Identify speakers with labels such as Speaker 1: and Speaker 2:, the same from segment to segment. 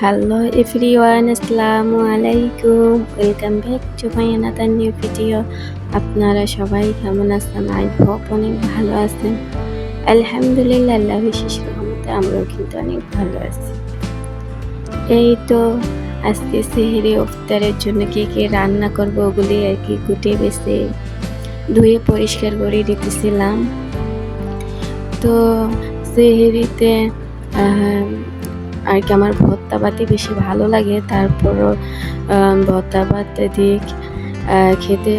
Speaker 1: Hello everyone, আসসালামু আলাইকুম। Welcome back to my another new video. আপনারা সবাই কেমন আছেন? আই হোপ অনেক ভালো আছেন। আলহামদুলিল্লাহ, আল্লাহর বিশেষ রহমতে আমরাও কিন্তু অনেক ভালো আছি। এই তো আজকে সেহরি ইফতারের জন্য কি রান্না করব ওগুলি আর কি কুটে বেছে ধুয়ে পরিষ্কার করে দিতেছিলাম। তো সেহরিতে আর কি আমার ভর্তা বাতি বেশি ভালো লাগে। তারপরও ভর্তা ভাত দিয়ে খেতে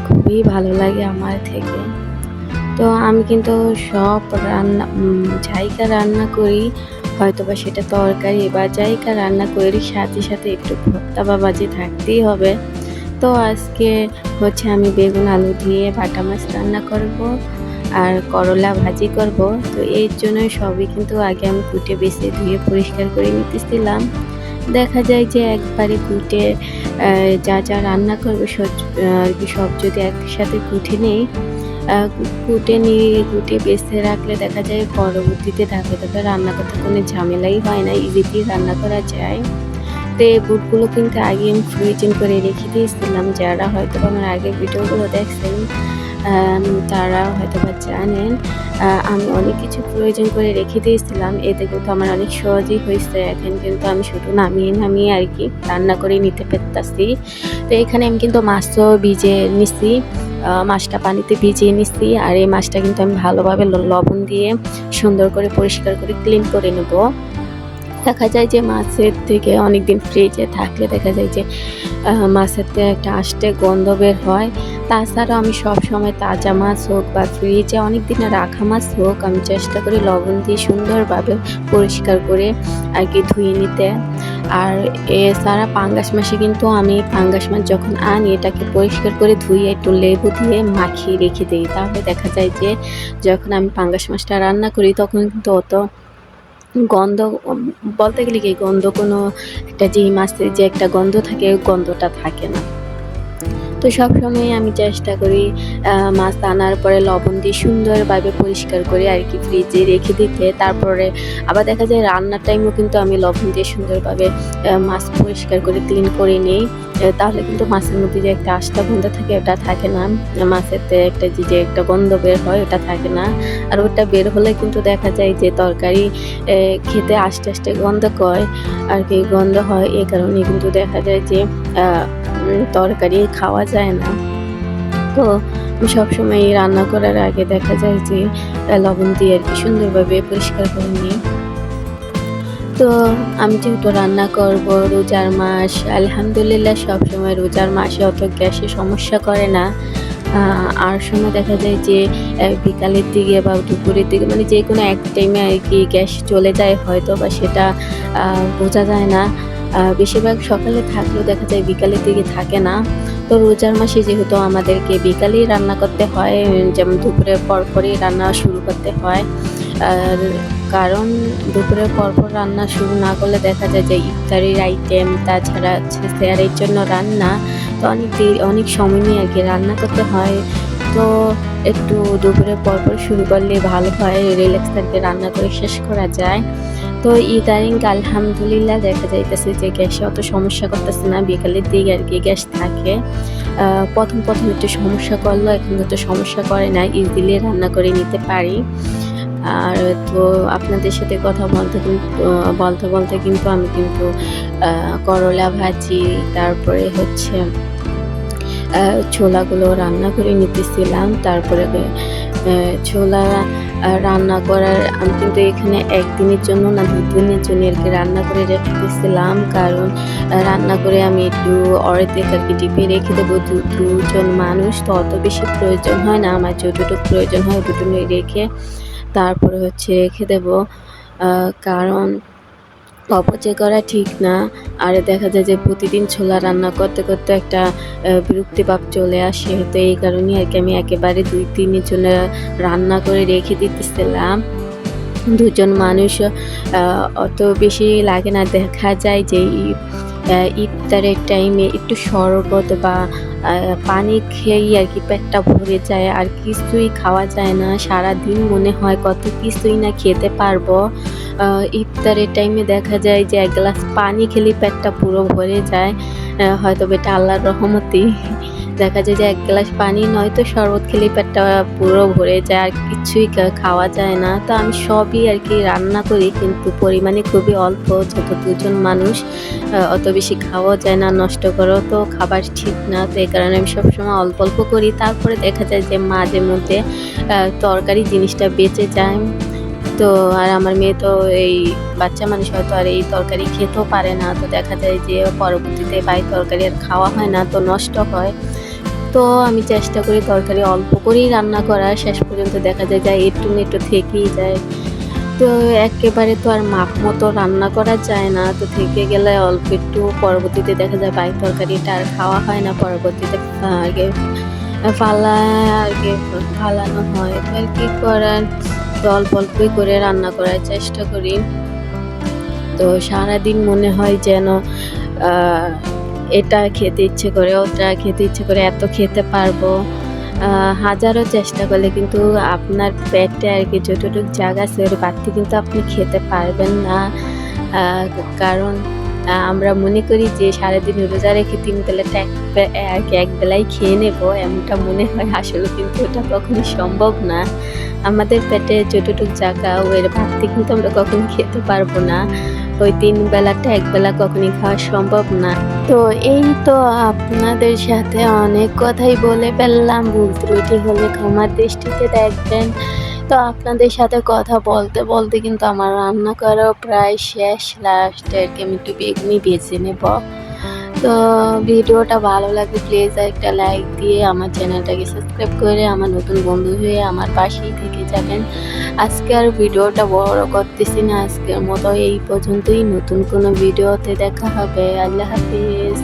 Speaker 1: খুবই ভালো লাগে আমার থেকে। তো আমি কিন্তু সব রান্না জায়গা রান্না করি, হয়তোবা সেটা তরকারি বা জায়গা রান্না করি, সাথে সাথে একটু ভর্তা বা ভাজি থাকতেই হবে। তো আজকে হচ্ছে আমি বেগুন আলু দিয়ে বাটা মাছ রান্না করব আর করলা ভাজি করব। তো এর জন্য সবই কিন্তু আগে আমি কুটে বেছে ধুয়ে পরিষ্কার করে নিতেছিলাম। দেখা যায় যে একবারে কুটে যা যা রান্না করবো আর কি সব যদি একসাথে কুটে নিই, কুটে বেছে রাখলে দেখা যায় পরবর্তীতে ধাপে ধাপে রান্না করতে কোনো ঝামেলাই হয় না, ইজিলি রান্না করা যায়। তো এই বুটগুলো কিন্তু আগে আমি ফ্রিজিং করে রেখে দিয়েছিলাম। যারা হয়তো আমার আগের ভিডিওগুলো দেখছেন তারা হয়তো বা জানেন আমি অনেক কিছু প্রয়োজন করে রেখে দিয়েছিলাম। এতে কিন্তু আমার অনেক সহজই হয়েছে। এখন কিন্তু আমি শুধু নামিয়ে আর কি রান্না করে নিতে পারতাছি। তো এখানে আমি কিন্তু মাছও ভিজিয়ে নিছি, মাছটা পানিতে ভিজিয়ে নিছি। আর এই মাছটা কিন্তু আমি ভালোভাবে লবণ দিয়ে সুন্দর করে পরিষ্কার করে ক্লিন করে নেব। দেখা যায় যে মাছের থেকে অনেকদিন ফ্রিজে থাকলে দেখা যায় যে মাছের থেকে একটা আষ্টে গন্ধ বের হয়। তাছাড়াও আমি সবসময় তাজা মাছ হোক বা ফ্রিজে অনেক দিনে রাখা মাছ হোক, আমি চেষ্টা করি লবণ দিয়ে সুন্দরভাবে পরিষ্কার করে আর কি ধুয়ে নিতে। আর এছাড়া পাঙ্গাস মাছে কিন্তু আমি পাঙ্গাস মাছ যখন আনি এটাকে পরিষ্কার করে ধুয়ে একটু লেবু দিয়ে মাখিয়ে রেখে দিই। তাহলে দেখা যায় যে যখন আমি পাঙ্গাস মাছটা রান্না করি তখন কিন্তু অত গন্ধ বলতে গেলে কি গন্ধ কোনো একটা যে মাছের যে একটা গন্ধ থাকে ওই গন্ধটা থাকে না। তো সবসময় আমি চেষ্টা করি মাছ আনার পরে লবণ দিয়ে সুন্দরভাবে পরিষ্কার করে আর কি ফ্রিজে রেখে দিতে। তারপরে আবার দেখা যায় রান্নার টাইমও কিন্তু আমি লবণ দিয়ে সুন্দরভাবে মাছ পরিষ্কার করে ক্লিন করে নিই। তাহলে কিন্তু মাছের মধ্যে যে একটা আষ্টা গন্ধ থাকে ওটা থাকে না, মাছেতে একটা যে একটা গন্ধ বের হয় ওটা থাকে না। আর ওটা বের হলে কিন্তু দেখা যায় যে তরকারি খেতে আস্তে আস্তে গন্ধ হয় আর কি গন্ধ হয়। এই কারণে কিন্তু দেখা যায় যে তরকারি খাওয়া যায় না। তো আমি সবসময় রান্না করার আগে দেখা যায় যে লবণ দিয়ে আর কি সুন্দরভাবে পরিষ্কার করে নিই। তো আমি যেহেতু রান্না করব রোজার মাস, আলহামদুলিল্লাহ সবসময় রোজার মাসে অত গ্যাসের সমস্যা করে না। আর সময় দেখা যায় যে বিকালের দিকে বা দুপুরের দিকে মানে যে কোনো এক টাইমে আর কি গ্যাস চলে যায়, হয়তো বা সেটা বোঝা যায় না। বেশিরভাগ সকালে থাকলেও দেখা যায় বিকালের দিকে থাকে না। তো রোজার মাসে যেহেতু আমাদেরকে বিকালেই রান্না করতে হয়, যেমন দুপুরের পরপরই রান্না শুরু করতে হয়। আর কারণ দুপুরের পরপর রান্না শুরু না করলে দেখা যায় যে ইফতারির আইটেম, তাছাড়া সেহরির জন্য রান্না, তো অনেক সময় নিয়ে আর কি রান্না করতে হয়। তো একটু দুপুরের পরপর শুরু করলে ভালো হয়, রিল্যাক্স থাকে, রান্না করে শেষ করা যায়। তো ইদানিং আলহামদুলিল্লাহ দেখা যাইতেছে যে গ্যাসে অত সমস্যা করতেছে না, বিকালের দিকে আর কি গ্যাস থাকে। প্রথম একটু সমস্যা করলো, এখন তো সমস্যা করে না, ইজিলি রান্না করে নিতে পারি। আর তো আপনাদের সাথে কথা বলতে কিন্তু আমি কিন্তু করলা ভাজি, তারপরে হচ্ছে ছোলাগুলো রান্না করে নিতেছিলাম। তারপরে ছোলা রান্না করার আমি কিন্তু এখানে একদিনের জন্য না 2 দিনের জন্য আর কি রান্না করে রেখেছিলাম। কারণ রান্না করে আমি একটু অর্ধেক আর কি ডিপে রেখে দেবো। দুজন মানুষ তো অত বেশি প্রয়োজন হয় না, আমার যতটুকু প্রয়োজন হয় ওটুকু রেখে তারপরে হচ্ছে রেখে দেবো। কারণ অপচয় করা ঠিক না। আর দেখা যায় যে প্রতিদিন ছোলা রান্না করতে করতে একটা বিরক্তি ভাব চলে আসে। তো এই কারণেই আর কি আমি একেবারে 2 দিনের জন্য রান্না করে রেখে দিতেছিলাম। 2 জন মানুষ অত বেশি লাগে না। দেখা যায় যে ইফতারের টাইমে একটু শরবত বা পানি খেয়েই আর কি পেটটা ভরে যায়, আর কিছুই খাওয়া যায় না। সারাদিন মনে হয় কত কিছুই না খেতে পারবো। ইফতারের টাইমে দেখা যায় যে ১ গ্লাস পানি খেলেই পেটটা পুরো ভরে যায়। হয়তোবা এটা আল্লাহর রহমতই। দেখা যায় যে ১ গ্লাস পানি নয়তো শরবত খেলেই পেটটা পুরো ভরে যায়, আর কিছুই খাওয়া যায় না। তো আমি সবই আরকি রান্না করি, কিন্তু পরিমাণে খুবই অল্প। যেহেতু ২ জন মানুষ, অত বেশি খাওয়াও যায় না, নষ্ট করাও তো খাবার ঠিক না। তো এই কারণে আমি সবসময় অল্প, অল্প করি। তারপরে দেখা যায় যে মাঝে মধ্যে তরকারি জিনিসটা বেঁচে যায়। তো আর আমার মেয়ে তো এই বাচ্চা মানুষ, হয়তো আর এই তরকারি খেতেও পারে না। তো দেখা যায় যে পরবর্তীতে বা এই তরকারি আর খাওয়া হয় না, তো নষ্ট হয়। তো আমি চেষ্টা করি তরকারি অল্প করেই রান্না করার। শেষ পর্যন্ত দেখা যায় যে একটু না একটু থেকেই যায়। তো একেবারে তো আর মাপ মতো রান্না করা যায় না। তো থেকে গেলে অল্প একটু, পরবর্তীতে দেখা যায় বাকি তরকারিটা আর খাওয়া হয় না। পরবর্তীতে আগে ফালানো হয়। তো আর কি করার? তো অল্প অল্পই করে রান্না করার চেষ্টা করি। তো সারাদিন মনে হয় যেন আ এটা খেতে ইচ্ছে করে, ওটা খেতে ইচ্ছে করে, এত খেতে পারবো। আ হাজারো চেষ্টা করলে কিন্তু আপনার পেটে আরকি যতটুক জায়গা আছে ওর বাড়তি কিন্তু আপনি খেতে পারবেন না। আ কারণ আমরা মনে করি যে সারাদিন রোজা রেখে ৩ বেলাটা আরকি এক বেলাই খেয়ে নেবো, এমনটা মনে হয়। আসলে কিন্তু ওটা কখনোই সম্ভব না। আমাদের পেটে যতটুক জায়গা এর বাড়তি কিন্তু আমরা কখনো খেতে পারবো না। ওই ৩ বেলাটা এক বেলা কখনোই খাওয়া সম্ভব না। তো এই তো আপনাদের সাথে অনেক কথাই বলে ফেললাম। ভুল ত্রুটি হলে ক্ষমার দৃষ্টিতে দেখবেন। তো আপনাদের সাথে কথা বলতে, বলতে কিন্তু আমার রান্না করাও প্রায় শেষ। লাস্টে আরকি আমি একটু বেগুনি ভেজে নেব। তো ভিডিওটা ভালো লাগলে প্লিজ একটা লাইক দিয়ে আমার চ্যানেলটাকে সাবস্ক্রাইব করে আমার নতুন বন্ধু হয়ে আমার পাশেই থেকে যাবেন। আজকে আর ভিডিওটা বড় করতেছি না। আজকের মতো এই পর্যন্তই। নতুন কোনো ভিডিওতে দেখা হবে। আল্লাহ হাফেজ।